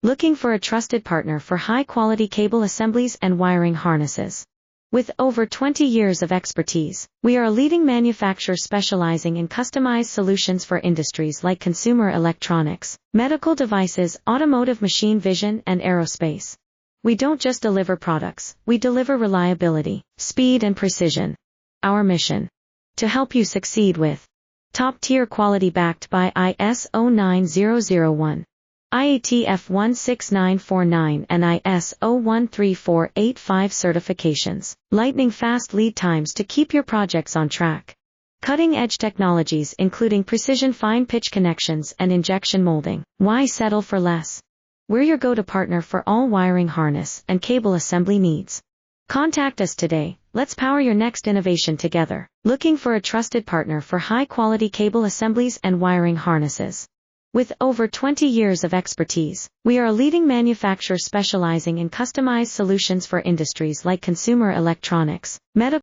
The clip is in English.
Looking for a trusted partner for high-quality cable assemblies and wiring harnesses? With over 20 years of expertise, we are a leading manufacturer specializing in customized solutions for industries like consumer electronics, medical devices, automotive, machine vision, and aerospace. We don't just deliver products, we deliver reliability, speed, and precision. Our mission: to help you succeed with top-tier quality backed by ISO 9001. IATF 16949 and ISO 13485 certifications, lightning-fast lead times to keep your projects on track. Cutting-edge technologies including precision fine-pitch connections and injection molding. Why settle for less? We're your go-to partner for all wiring harness and cable assembly needs. Contact us today. Let's power your next innovation together. Looking for a trusted partner for high-quality cable assemblies and wiring harnesses? With over 20 years of expertise, we are a leading manufacturer specializing in customized solutions for industries like consumer electronics, medical